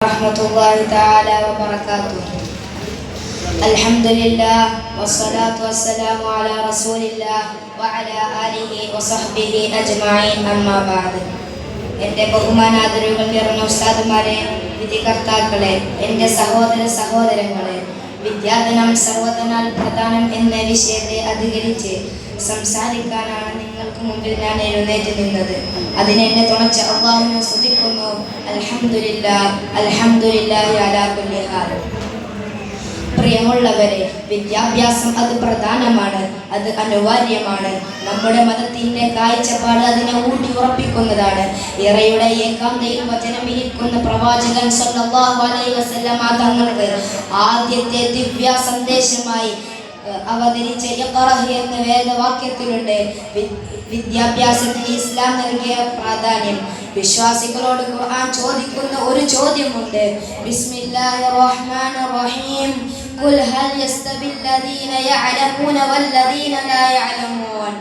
ورحمة الله تعالى وبركاته. الحمد لله والصلاة والسلام على رسول الله وعلى آله وصحبه أجمعين أما بعد. എൻ്റെ ബഹുമാനാദരവുകൾ നിറഞ്ഞ ഉസ്താദുമാരെ, വിധികർത്താക്കളെ, എൻ്റെ സഹോദരങ്ങളെ, വിദ്യാധനം സർവ്വധനാൽ പ്രധാനം എന്ന വിഷയത്തെ അധികരിച്ച് സംസാരിക്കാനാണ് നിങ്ങൾക്ക് മുമ്പിൽ ഞാൻ എഴുന്നേറ്റ് നിന്നത്. അതിനെന്നെ തുണച്ച അല്ലാഹുവിനെ സ്തുതിക്കുന്നു. അൽഹംദുലില്ലാഹി അലാ കുല്ലി ഹാൽ. പ്രിയമുള്ളവരെ, വിദ്യാഭ്യാസം അത് പ്രധാനമാണ്, അത് അനിവാര്യമാണ്. നമ്മുടെ മതത്തിന്റെ കാഴ്ചപ്പാട് അതിനെ ഊട്ടി ഉറപ്പിക്കുന്നതാണ്. ഇറയുടെ ഏകാന്തയിൽ വചനമിരിക്കുന്ന പ്രവാചകൻ സല്ലല്ലാഹു അലൈഹി വസല്ലമ തങ്ങൾക്ക് ആദ്യത്തെ ദിവ്യ സന്ദേശമായി അവതരിച്ച ഇഖ്റഅ എന്ന വേദവാക്യത്തിലുണ്ട് വിദ്യാഭ്യാസത്തിന് ഇസ്ലാം നൽകിയ പ്രാധാന്യം. വിശ്വാസികളോട് ഖുർആൻ ചോദിക്കുന്ന ഒരു ചോദ്യമുണ്ട്. ബിസ്മില്ലാഹിർ റഹ്മാനിർ റഹീം. ഖുൽ ഹൽ യസ്തവില്ലദീന യഅലമൂന വല്ലദീന ലാ യഅലമൂൻ.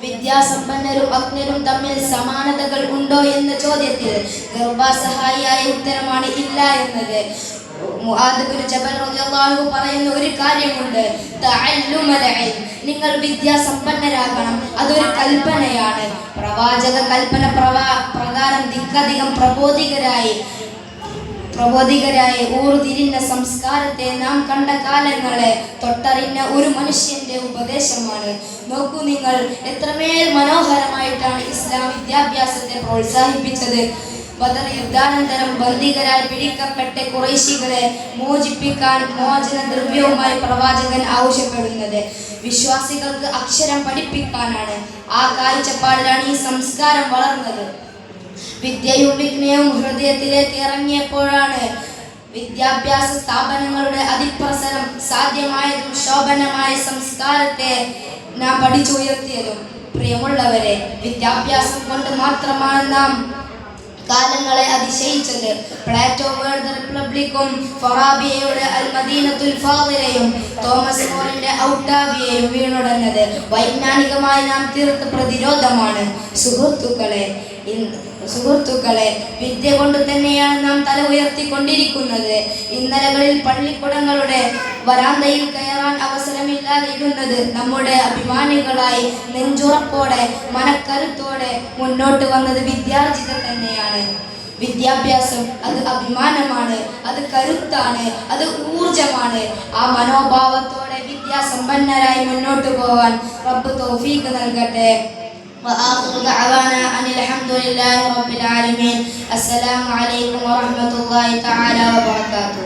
വിദ്യാസമ്പന്നരും അജ്ഞരും തമ്മിൽ സമാനതകൾ ഉണ്ടോ എന്ന ചോദ്യത്തിൽ ഗർഭസഹായിയായ ഉത്തരമാണ് ഇല്ല എന്നത്. മുആദ് ബിൻ ജബൽ റളിയല്ലാഹു അൻഹു പറയുന്ന ഒരു കാര്യമുണ്ട്. തഅല്ലുമൽ ഇൽം, നിങ്ങൾ വിദ്യാസമ്പന്നരാകണം, അതൊരു കൽപ്പനയാണ്. പ്രവാചക കൽപ്പന പ്രകാരം ദിക്കധികം പ്രബോധികരായി ഊർതിരിഞ്ഞ സംസ്കാരത്തെ നാം കണ്ട കാലങ്ങളെ തൊട്ടറിഞ്ഞ ഒരു മനുഷ്യന്റെ ഉപദേശമാണ്. നോക്കൂ നിങ്ങൾ, എത്രമേൽ മനോഹരമായിട്ടാണ് ഇസ്ലാം വിദ്യാഭ്യാസത്തെ പ്രോത്സാഹിപ്പിച്ചത്. ബദർ യുദ്ധാനന്തരം ബന്ദികരായി പിടിക്കപ്പെട്ട ഖുറൈശികളെ മോചിപ്പിക്കാൻ മോചനദ്രവ്യവുമായി പ്രവാചകൻ ആവശ്യപ്പെടുന്നത് വിശ്വാസികൾക്ക് അക്ഷരം പഠിപ്പിക്കാനാണ്. ആ കാഴ്ചപ്പാടിലാണ് ഈ സംസ്കാരം വളർന്നത്. വിദ്യയും വിജ്ഞയും ഹൃദയത്തിലേക്ക് ഇറങ്ങിയപ്പോഴാണ് വിദ്യാഭ്യാസ സ്ഥാപനങ്ങളുടെ അതിപ്രസരം സാധ്യമായതും ശോഭനമായ സംസ്കാരത്തെ നാം പഠിച്ചുയർത്തിയതും. പ്രിയമുള്ളവരെ, വിദ്യാഭ്യാസം കൊണ്ട് മാത്രമാണ് നാം കാലങ്ങളെ അതിശയിച്ചത്. പ്ലാറ്റോ വേൾഡ് ദ റിപ്പബ്ലിക്കും ഫറാബിയയുടെ അൽ മദീനത്തുൽ ഫാദിലയും തോമസ് മോറിന്റെ ഔട്ടാവിയയും വീണുടഞ്ഞത് വൈജ്ഞാനികമായി നാം തീർത്ത പ്രതിരോധമാണ്. സുഹൃത്തുക്കളെ, വിദ്യ കൊണ്ട് തന്നെയാണ് നാം തല ഉയർത്തിക്കൊണ്ടിരിക്കുന്നത്. ഇന്നലകളിൽ പള്ളിക്കുടങ്ങളുടെ വരാന്തയിൽ കയറാൻ അവസരമില്ലാതെ ഇരുന്നത് നമ്മുടെ അഭിമാനികളായി നെഞ്ചുറപ്പോടെ മനക്കരുത്തോടെ മുന്നോട്ട് വന്നത് വിദ്യാർജിതർ തന്നെയാണ്. വിദ്യാഭ്യാസം അത് അഭിമാനമാണ്, അത് കരുത്താണ്, അത് ഊർജമാണ്. ആ മനോഭാവത്തോടെ വിദ്യാസമ്പന്നരായി മുന്നോട്ട് പോവാൻ റബ്ബ് തൗഫീഖ് നൽകട്ടെ. وآخر دعوانا أن الحمد لله رب العالمين. السلام عليكم ورحمة الله تعالى وبركاته.